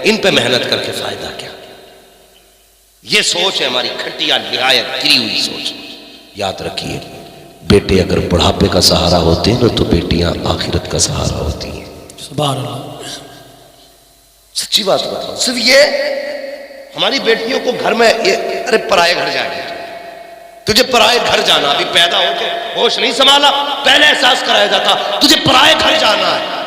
ان پہ محنت کر کے فائدہ کیا؟ یہ سوچ ہے ہماری گھٹیا نہایت گری ہوئی سوچ. یاد رکھیے بیٹے اگر بڑھاپے کا سہارا ہوتے ہیں تو بیٹیاں آخرت کا سہارا ہوتی ہیں. سبحان اللہ. سچی بات بتاؤ. صرف یہ ہماری بیٹیوں کو گھر میں ارے پرائے گھر جائے گا، تجھے پرائے گھر جانا، ابھی پیدا ہو کے ہوش نہیں سنبھالا، پہلے احساس کرایا جاتا تجھے پرائے گھر جانا ہے.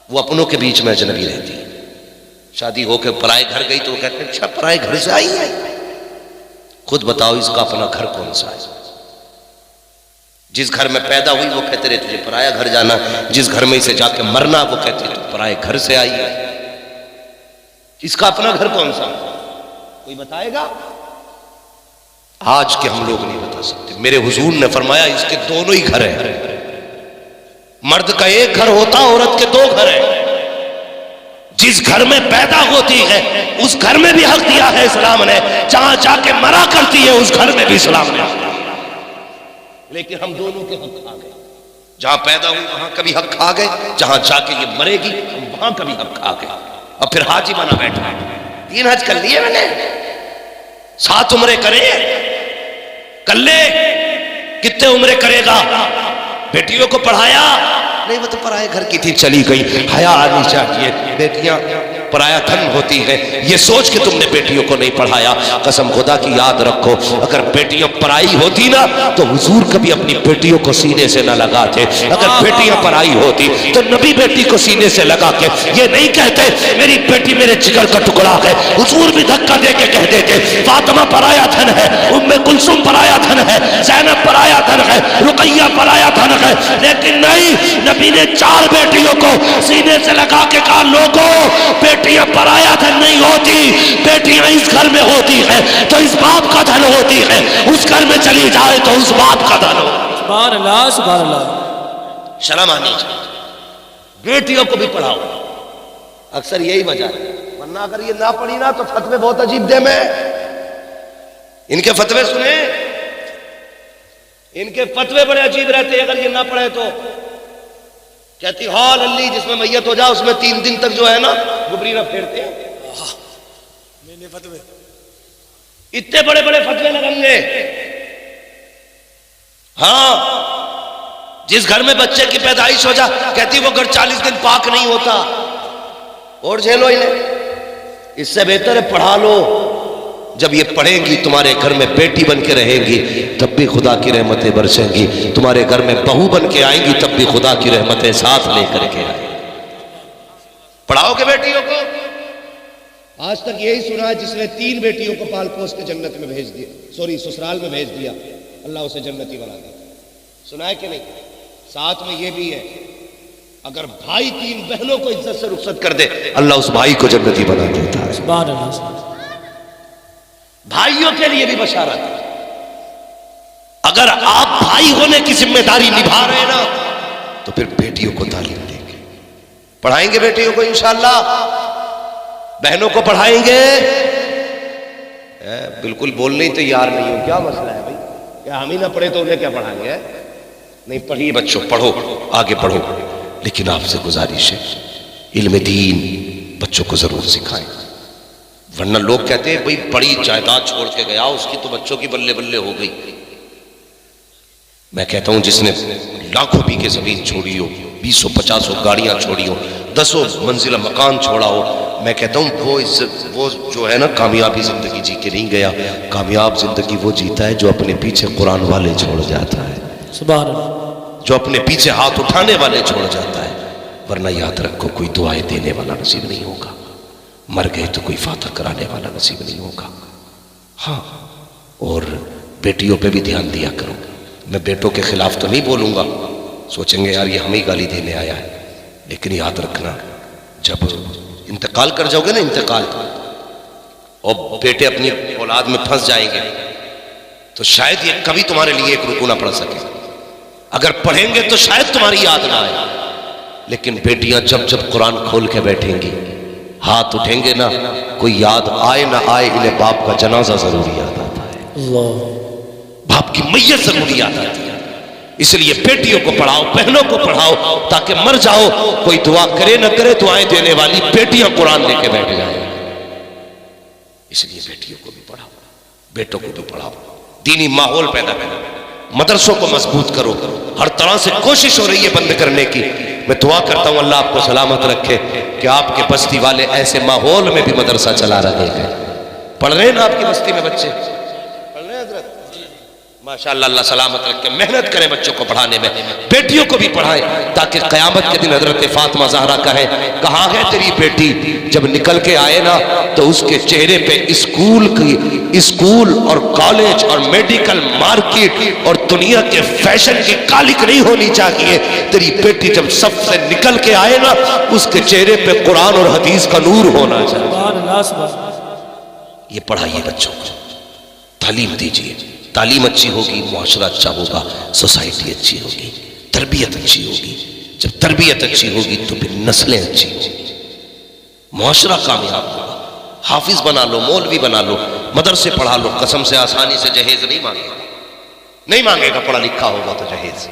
وہ اپنوں کے بیچ میں اجنبی رہتی ہے. شادی ہو کے پرائے گھر گئی تو وہ کہتے ہیں اچھا پرائے گھر سے آئی ہے. خود بتاؤ اس کا اپنا گھر کون سا ہے؟ جس گھر میں پیدا ہوئی وہ کہتے رہے تجھے پرایا گھر جانا، جس گھر میں اسے جا کے مرنا وہ کہتے تو پرائے گھر سے آئی ہے. اس کا اپنا گھر کون سا؟ کوئی بتائے گا؟ آج کے ہم لوگ نہیں بتا سکتے. میرے حضور نے فرمایا اس کے دونوں ہی گھر ہیں. مرد کا ایک گھر ہوتا، عورت کے دو گھر ہیں. جس گھر میں پیدا ہوتی ہے اس گھر میں بھی حق دیا ہے اسلام نے، جہاں جا کے مرا کرتی ہے اس گھر میں بھی اسلام نے. لیکن ہم دونوں کے حق کھا گئے. جہاں پیدا ہوئی وہاں کبھی حق کھا گئے، جہاں جا کے یہ مرے گی ہم وہاں کبھی حق کھا گئے. اور پھر حاجی بنا بیٹھا. 3 حج کر لیے میں نے، 7 عمرے کرے کر لے. کتنے عمرے کرے گا؟ بیٹیوں کو پڑھایا نہیں، وہ تو پرائے گھر کی تھی چلی گئی. حیا آنی چاہیے. بیٹیاں پرایا دھن ہوتی ہیں. یہ سوچ کے تم نے بیٹیوں کو نہیں پڑھایا. قسم خدا کی یاد رکھو اگر بیٹیاں پرائی ہوتی نا تو حضور کبھی اپنی بیٹیوں کو سینے سے نہ لگاتے. اگر بیٹیاں پرائی ہوتی تو نبی بیٹی کو سینے سے لگا کے یہ نہیں کہتے میری بیٹی میرے جگر کا ٹکڑا ہے. حضور بھی دھکا دے کے کہہ دیتے فاطمہ پرایا دھن ہے، ام کلثوم پرایا دھن ہے، زینب پرایا دھن ہے، رقیہ پرایا دھن ہے. لیکن نہیں، نبی نے 4 بیٹیوں کو سینے سے لگا کے کہا لوگوں بیٹیاں پرایا دھن نہیں ہوتی، بیٹیاں اس گھر میں ہوتی ہیں تو اس باپ کا دھن ہوتی ہے، اس گھر میں چلی جائے تو اس باپ کا دھن ہو. سبحان اللہ سبحان اللہ. شرم آنی چاہیے. بیٹیوں کو بھی پڑھاؤ. اکثر یہی وجہ ہے، ورنہ اگر یہ نہ پڑھی نا تو فتوے بہت عجیب دے میں. ان کے فتوے سنیں، ان کے فتوے بڑے عجیب رہتے ہیں. اگر یہ نہ پڑھے تو کہتی ہال علی جس میں میت ہو جائے اس میں 3 دن تک جو ہے نا گبری نہ پھیرتے ہیں. اتنے بڑے بڑے فتوے لگیں گے. ہاں جس گھر میں بچے کی پیدائش ہو جائے کہتی وہ گھر 40 دن پاک نہیں ہوتا. اور جھیلو انہیں. اس سے بہتر ہے پڑھا لو. جب یہ پڑھیں گی تمہارے گھر میں بیٹی بن کے رہیں گی تب بھی خدا کی رحمتیں برسیں گی. تمہارے گھر میں بہو بن کے آئیں گی تب بھی خدا کی رحمتیں ساتھ لے کر کے آئیں گی. پڑھاؤ گے بیٹیوں کو. آج تک یہی سنا ہے جس نے 3 بیٹیوں کو پال پوس کے جنت میں بھیج دیا، سسرال میں بھیج دیا، اللہ اسے جنتی بنا دیا. سنا ہے کہ نہیں؟ ساتھ میں یہ بھی ہے اگر بھائی 3 بہنوں کو عزت سے رخصت کر دے اللہ اس بھائی کو جنتی بنا دیتا ہے. سبحان اللہ. بھائیوں کے لیے بھی بشارت ہے. اگر آپ بھائی ہونے کی ذمہ داری نبھا رہے ہیں نا تو پھر بیٹیوں کو تعلیم دیں گے. پڑھائیں گے بیٹیوں کو انشاءاللہ. بہنوں کو پڑھائیں گے. بالکل بولنے ہی تیار نہیں ہو. کیا مسئلہ ہے بھائی؟ کیا ہم ہی نہ پڑھے تو انہیں کیا پڑھائیں گے؟ نہیں پڑھیے بچوں، پڑھو، آگے پڑھو. لیکن آپ سے گزارش ہے علم دین بچوں کو ضرور سکھائیں. ورنہ لوگ کہتے ہیں بھئی بڑی جائیداد چھوڑ کے گیا اس کی تو بچوں کی بلے بلے ہو گئی. میں کہتا ہوں جس نے لاکھوں بیگھے زمین چھوڑی ہو، 250 گاڑیاں چھوڑی ہو، 10 منزلہ مکان چھوڑا ہو، میں کہتا ہوں وہ جو ہے نا کامیابی زندگی جی کے نہیں گیا. کامیاب زندگی وہ جیتا ہے جو اپنے پیچھے قرآن والے چھوڑ جاتا ہے. سبحان اللہ. جو اپنے پیچھے ہاتھ اٹھانے والے چھوڑ جاتا ہے. ورنہ یاد رکھو کوئی دعائیں دینے والا نصیب نہیں ہوگا. مر گئے تو کوئی فاتح کرانے والا نصیب نہیں ہوگا. ہاں اور بیٹیوں پہ بھی دھیان دیا کرو. میں بیٹوں کے خلاف تو نہیں بولوں گا، سوچیں گے یار یہ ہمیں گالی دینے آیا ہے. لیکن یاد رکھنا جب انتقال کر جاؤ گے نا، انتقال اور بیٹے اپنی اولاد میں پھنس جائیں گے تو شاید یہ کبھی تمہارے لیے ایک رکو نہ پڑ سکے. اگر پڑھیں گے تو شاید تمہاری یاد نہ آئے. لیکن بیٹیاں جب جب قرآن کھول کے بیٹھیں گی ہاتھ اٹھیں گے نا، کوئی یاد آئے نہ آئے انہیں باپ کا جنازہ ضرور یاد آتا ہے. اللہ. باپ کی میت ضرور یاد آتی ہے. اس لیے بیٹیوں کو پڑھاؤ، بہنوں کو پڑھاؤ، تاکہ مر جاؤ کوئی دعا کرے نہ کرے، دعائیں دینے والی بیٹیاں قرآن لے کے بیٹھ جائیں۔ اس لیے بیٹیوں کو بھی پڑھاؤ، بیٹوں کو بھی پڑھاؤ، دینی ماحول پیدا کرو، مدرسوں کو مضبوط کرو۔ ہر طرح سے کوشش ہو رہی ہے بند کرنے کی۔ میں دعا کرتا ہوں اللہ آپ کو سلامت رکھے کہ آپ کے بستی والے ایسے ماحول میں بھی مدرسہ چلا رہے ہیں۔ پڑھ رہے ہیں نا آپ کی بستی میں بچے؟ پڑھ رہے ہیں حضرت؟ ماشاءاللہ، اللہ سلامت رکھے، محنت کریں بچوں کو پڑھانے میں، بیٹیوں کو بھی پڑھائیں تاکہ قیامت کے دن حضرت فاطمہ زہرا کہیں کہاں ہے تیری بیٹی؟ جب نکل کے آئے نا تو اس کے چہرے پہ اسکول اور کالج اور میڈیکل مارکیٹ اور دنیا کے فیشن کی کالک نہیں ہونی چاہیے۔ تیری بیٹی جب صف سے نکل کے آئے نا اس کے چہرے پہ قرآن اور حدیث کا نور ہونا چاہیے۔ سبحان اللہ سبحان اللہ۔ یہ پڑھائیے بچوں کو، تعلیم دیجیے، تعلیم اچھی ہوگی معاشرہ اچھا ہوگا، سوسائٹی اچھی ہوگی، تربیت اچھی ہوگی۔ جب تربیت اچھی ہوگی تو پھر نسلیں اچھی ہوگی، معاشرہ کامیاب ہوگا۔ حافظ بنا لو، مولوی بنا لو، مدرسے پڑھا لو، قسم سے آسانی سے جہیز نہیں مانگے گا پڑھا لکھا ہوگا تو جہیز،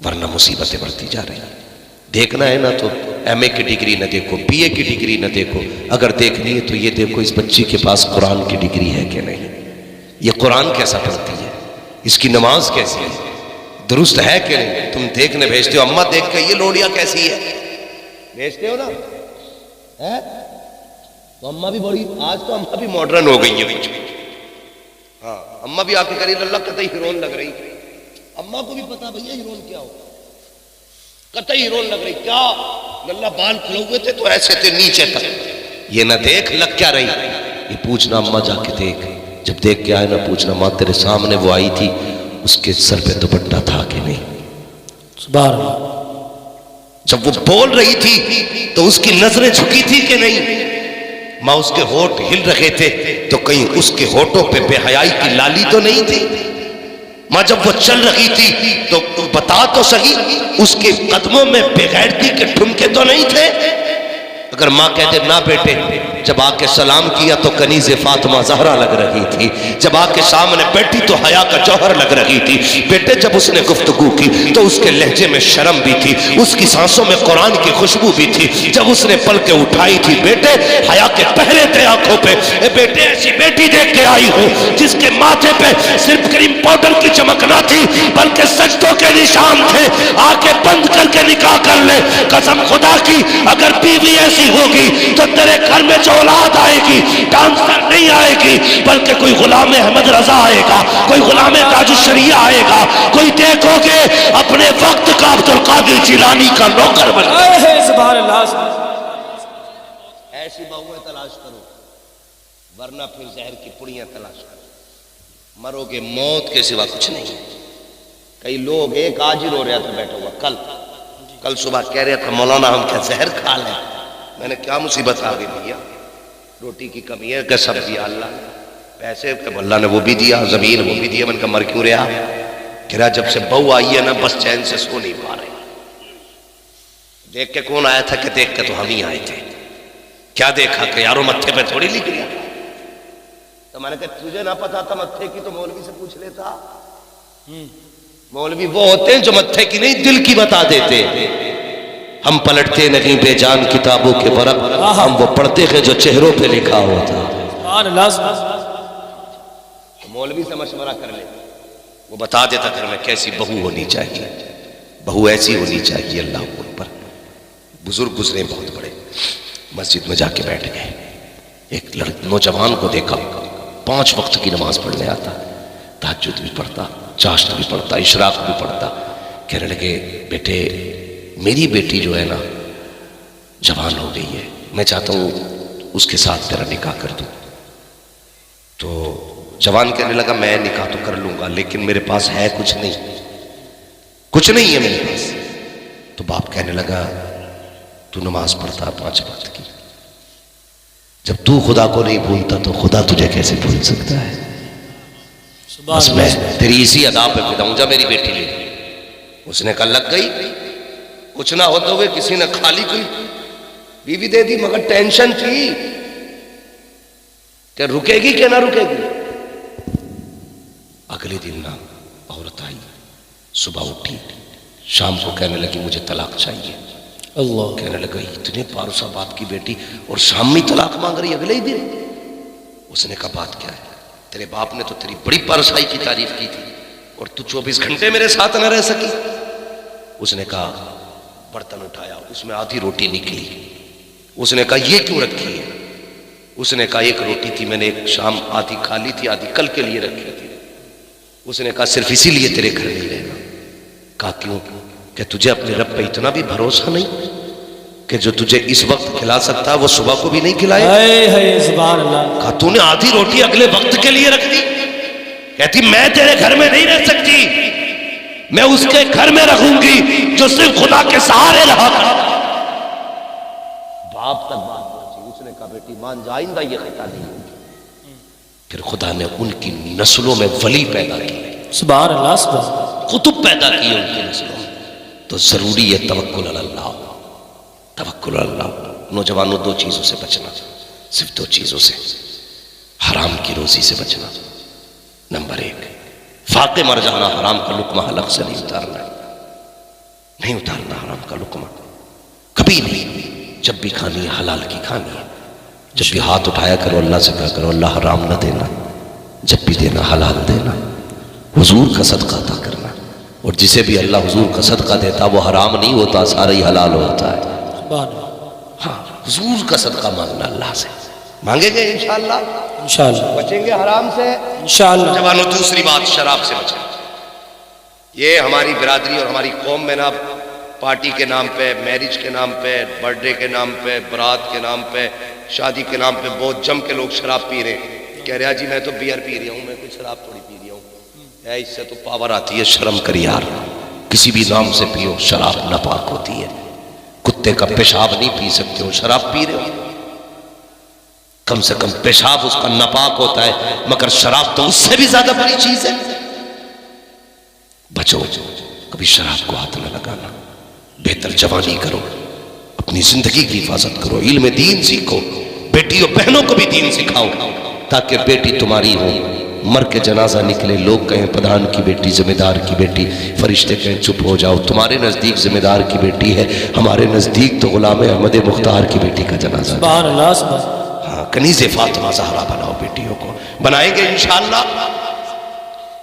ورنہ مصیبتیں بڑھتی جا رہی ہیں۔ دیکھنا ہے نا تو ایم اے کی ڈگری نہ دیکھو، بی اے کی ڈگری نہ دیکھو، اگر دیکھنی ہے تو یہ دیکھو اس بچی کے پاس قرآن کی ڈگری ہے کہ نہیں، یہ قرآن کیسا پڑھتی ہے، اس کی نماز کیسی ہے، درست ہے کہ نہیں۔ تم دیکھنے بھیجتے ہو، اماں دیکھ کے یہ لوڑیا کیسی ہے بھیجتے ہو نا، تو اماں بھی بڑی، آج تو اماں بھی ماڈرن ہو گئی ہیں۔ ہاں، اماں بھی آ کے کری اللہ قطعی ہیرون لگ رہی، اماں کو بھی پتا بھیا ہیرون کیا ہو، قطعی ہیرون لگ رہی، کیا اللہ بال کھلے ہوئے تھے تو ایسے تھے نیچے تک، یہ نہ دیکھ لگ کیا رہی، یہ پوچھنا اماں جا کے دیکھ، جب دیکھ کے آئے نہ پوچھنا ماں تیرے سامنے وہ آئی تھی اس کے سر پہ دوپٹہ تھا کہ نہیں، سبحان اللہ۔ جب وہ بول رہی تھی تو اس کی نظریں جھکی تھی کہ نہیں، ماں اس کے ہونٹ ہل رہے تھے تو کہیں اس کے ہونٹوں پہ بے حیائی کی لالی تو نہیں تھی، ماں جب وہ چل رہی تھی تو بتا تو صحیح اس کے قدموں میں بے غیرتی کے ٹھمکے تو نہیں تھے۔ اگر ماں کہتے نہ بیٹے، جب آ کے سلام کیا تو کنیز فاطمہ زہرا لگ رہی تھی، جب آ کے سامنے بیٹھی تو حیا کا جوہر لگ رہی تھی، بیٹے جب اس نے گفتگو کی تو اس کے لہجے میں شرم بھی تھی، اس کی سانسوں میں قرآن کی خوشبو بھی تھی، جب اس نے پلکیں اٹھائی تھی بیٹے حیا کے پہرے تھے آنکھوں پہ، اے بیٹے ایسی بیٹی دیکھ کے آئی ہوں جس کے ماتھے پہ صرف کریم پاؤڈر کی چمک نہ تھی بلکہ سجدوں کے نشان تھے، آ کے بند کر کے نکاح کر لے، قسم خدا کی اگر بیوی ایسی ہوگی تو تیرے گھر میں جو اولاد آئے گی ڈانسر نہیں آئے گی بلکہ کوئی غلام احمد رضا آئے گا، کوئی غلام تاج الشریعہ آئے گا، کوئی دیکھو گے اپنے وقت کا عبد القادر جیلانی کا نوکر بن گئے۔ سبحان اللہ سبحان اللہ۔ ایسی بہویں تلاش کرو ورنہ پھر زہر کی پڑیاں تلاش کرو، مرو گے موت کے سوا کچھ نہیں۔ کئی لوگ، ایک آج ہی رو رہا تھا بیٹھا ہوا، کل صبح کہہ رہا تھا مولانا ہم کیا زہر کھا لیں، میں نے کیا مصیبت آ گئی بھیا، روٹی کی کمی ہے کہ سبزی اللہ، پیسے کہ اللہ نے وہ بھی دیا، زمین وہ بھی دیا، میں نے کہا مر کیوں رہا، کہہ رہا جب سے بہو آئی ہے نا بس چین سے سو نہیں پا رہے۔ دیکھ کے کون آیا تھا کہ دیکھ کے تو ہم ہی آئے تھے، کیا دیکھا کہ یارو متھے پہ تھوڑی لکھ لیا، تو میں نے کہا تجھے نہ پتا تھا متھے کی تو مولوی سے پوچھ لیتا، مولوی وہ ہوتے ہیں جو متھے کی نہیں دل کی بتا دیتے، ہم پلٹتے نہیں بے جان کتابوں کے ورق، ہم وہ پڑھتے ہیں جو چہروں پہ لکھا ہوتا۔ سبحان اللہ سبحان اللہ۔ مولوی سے مشورہ کر لے، وہ بتا دیتا گھر میں کیسی بہو ہونی چاہیے، بہو ایسی ہونی چاہیے۔ اللہ اکبر، بزرگ گزرے بہت بڑے، مسجد میں جا کے بیٹھ گئے، ایک نوجوان کو دیکھا 5 وقت کی نماز پڑھنے آتا، تہجد بھی پڑھتا، چاشت بھی پڑھتا، اشراق بھی پڑھتا، کہنے لگے بیٹے میری بیٹی جو ہے نا جوان ہو گئی ہے، میں چاہتا ہوں اس کے ساتھ تیرا نکاح کر دوں۔ تو جوان کہنے لگا میں نکاح تو کر لوں گا لیکن میرے پاس ہے کچھ نہیں ہے میرے پاس۔ تو باپ کہنے لگا تو نماز پڑھتا 5 وقت کی، جب تو خدا کو نہیں بھولتا تو خدا تجھے کیسے بھول سکتا ہے؟ بس میں تیری اسی ادا پہ فدا ہوں، جا میری بیٹی لے۔ اس نے کہا لگ گئی، کچھ نہ ہوتے ہوئے کسی نے خالی کوئی بیوی دے دی، مگر ٹینشن تھی کہ رکے گی کہ نہ رکے گی۔ اگلے دن نہ عورت آئی، صبح اٹھی، شام کو کہنے لگی مجھے طلاق چاہیے۔ اللہ کہنے لگا اتنے پارسا باپ کی بیٹی اور شام میں طلاق مانگ رہی اگلے ہی دن۔ اس نے کہا بات کیا ہے؟ تیرے باپ نے تو تیری بڑی پارسائی کی تعریف کی تھی اور تو 24 گھنٹے میرے ساتھ نہ رہ سکی۔ اس نے کہا، برتن اٹھایا، اس میں آدھی روٹی نکلی۔ اس نے کہا یہ کیوں رکھی ہے؟ اس نے کہا ایک روٹی تھی، میں نے ایک شام آدھی کھا لی تھی، آدھی کل کے لیے رکھی تھی۔ اس نے کہا صرف اسی لیے تیرے گھر نہیں رہنا۔ کہا کیوں؟ کہ تجھے اپنے رب پہ اتنا بھی بھروسہ نہیں کہ جو تجھے اس وقت کھلا سکتا ہے وہ صبح کو بھی نہیں کھلائے؟ ہے سبحان اللہ۔ کہا تو نے آدھی روٹی اگلے وقت کے لیے رکھ دی؟ کہتی میں تیرے گھر میں نہیں رہ سکتی، میں اس کے گھر میں رہوں گی جو صرف خدا کے سہارے رہا کرتا۔ باپ تک بات پہنچی۔ اس نے کہا بیٹی مان جا، آئندہ یہ خطا نہیں ہوگی۔ پھر خدا نے ان کی نسلوں میں ولی پیدا کیے، سبحان اللہ سبحان اللہ۔ قطب پیدا کیے ان کی نسلوں میں۔ تو ضروری ہے توکل علی اللہ، توکل علی اللہ۔ نوجوانوں دو چیزوں سے بچنا، صرف دو چیزوں سے، حرام کی روزی سے بچنا۔ نمبر 1، فاقے مر جانا، حرام کا لقمہ حلق سے نہیں اتارنا، نہیں اتارنا حرام کا لقمہ کبھی نہیں۔ جب بھی کھانی ہے حلال کی کھانی ہے۔ جب بھی ہاتھ اٹھایا کرو اللہ سے کہا کرو اللہ حرام نہ دینا، جب بھی دینا حلال دینا، حضور کا صدقہ عطا کرنا۔ اور جسے بھی اللہ حضور کا صدقہ دیتا وہ حرام نہیں ہوتا، سارا ہی حلال ہوتا ہے۔ سبحان اللہ۔ ہاں، حضور کا صدقہ مانگنا اللہ سے، مانگیں گے انشاءاللہ انشاءاللہ بچیں گے حرام سے انشاءاللہ۔ جوانوں دوسری بات، شراب سے بچیں۔ یہ ہماری برادری اور ہماری قوم میں نا پارٹی کے نام پہ، میرج کے نام پہ، برتھ ڈے کے نام پہ، برات کے نام پہ، شادی کے نام پہ بہت جم کے لوگ شراب پی رہے ہیں۔ کہہ رہا جی میں تو بیئر پی رہا ہوں، میں کوئی شراب تھوڑی پی رہا ہوں، اے اس سے تو پاور آتی ہے۔ شرم کر یار، کسی بھی نام سے پیو، شراب ناپاک ہوتی ہے۔ کتے کا پیشاب نہیں پی سکتے ہو، شراب پی رہے ہو، کم سے کم پیشاب اس کا ناپاک ہوتا ہے، مگر شراب تو اس سے بھی زیادہ بڑی چیز ہے۔ بچو، کبھی شراب کو ہاتھ نہ لگانا، بہتر جوانی کرو، اپنی زندگی کی حفاظت کرو، علم دین سیکھو، بیٹیوں بہنوں کو بھی دین سکھاؤ تاکہ بیٹی تمہاری ہو، مر کے جنازہ نکلے لوگ کہیں پردھان کی بیٹی، ذمہ دار کی بیٹی، فرشتے کہیں چپ ہو جاؤ، تمہارے نزدیک ذمہ دار کی بیٹی ہے، ہمارے نزدیک تو غلام احمد مختار کی بیٹی کا جنازہ۔ سبحان اللہ سبحان اللہ۔ ہاں، کنیز فاطمہ زہرا بناؤ بیٹیوں کو، بنائیں گے انشاءاللہ۔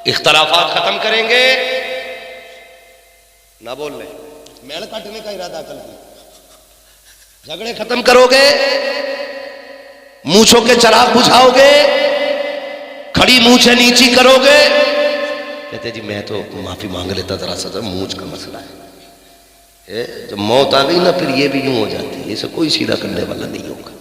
اختلافات ختم کریں گے، نہ بول رہے میل کاٹنے کا ارادہ کر دیں، جھگڑے ختم کرو گے، مونچھوں کے چراغ بجھاؤ گے، کھڑی مونچھیں نیچی کرو گے۔ کہتے جی میں تو معافی مانگ لیتا، ذرا سا مونچھ کا مسئلہ ہے، جب موت آ گئی نا پھر یہ بھی یوں ہو جاتی ہے، اسے کوئی سیدھا کرنے والا نہیں ہوگا۔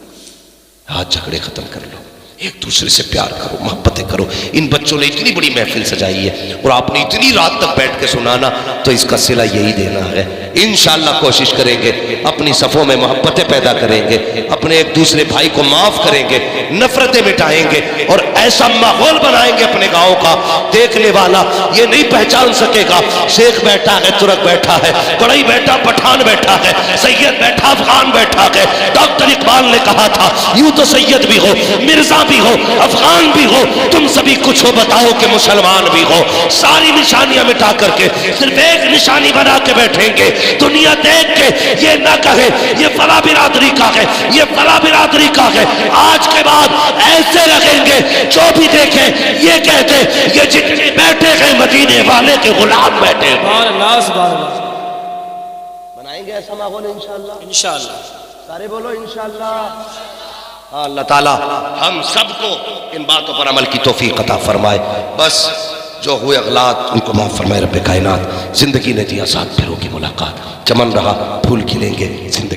ہاتھ جھگڑے ختم کر لو، ایک دوسرے سے پیار کرو، محبتیں کرو۔ ان بچوں نے اتنی بڑی محفل سجائی ہے اور آپ نے اتنی رات تک بیٹھ کے سنانا، تو اس کا صلہ یہی دینا ہے۔ انشاءاللہ کوشش کریں گے، اپنی صفوں میں محبتیں پیدا کریں گے، اپنے ایک دوسرے بھائی کو معاف کریں گے، نفرتیں مٹائیں گے اور ایسا ماحول بنائیں گے اپنے گاؤں کا، دیکھنے والا یہ نہیں پہچان سکے گا شیخ بیٹھا ہے، ترک بیٹھا ہے، بڑائی بیٹھا پٹھان بیٹھا ہے، سید بیٹھا افغان بیٹھا ہے۔ ڈاکٹر اقبال نے کہا تھا یوں تو سید بھی ہو، مرزا بھی ہو، افغان بھی ہو، تم سبھی کچھ ہو، بتاؤ کہ مسلمان بھی ہو۔ ساری نشانیاں مٹا کر کے صرف ایک نشانی بنا کے بیٹھیں گے، دنیا دیکھ کے یہ نہ کہے یہ فلاں برادری کا ہے، یہ فلاں برادری کا ہے۔ آج کے بعد ایسے رکھیں گے جو بھی دیکھیں یہ کہتے یہ جتنے بیٹھے ہیں مدینے والے کے غلام بیٹھے ہیں۔ سبحان اللہ سبحان اللہ۔ بنائیں گے ایسا ماحول انشاءاللہ، انشاءاللہ سارے بولو انشاءاللہ۔ ہاں، اللہ تعالیٰ ہم سب کو ان باتوں پر عمل کی توفیق عطا فرمائے۔ بس جو ہوئے اغلاط ان کو معاف فرمائے رب کائنات۔ زندگی نے دیا ساتھ، پھر ہوگی ملاقات، چمن رہا پھول کھلیں گے زندگی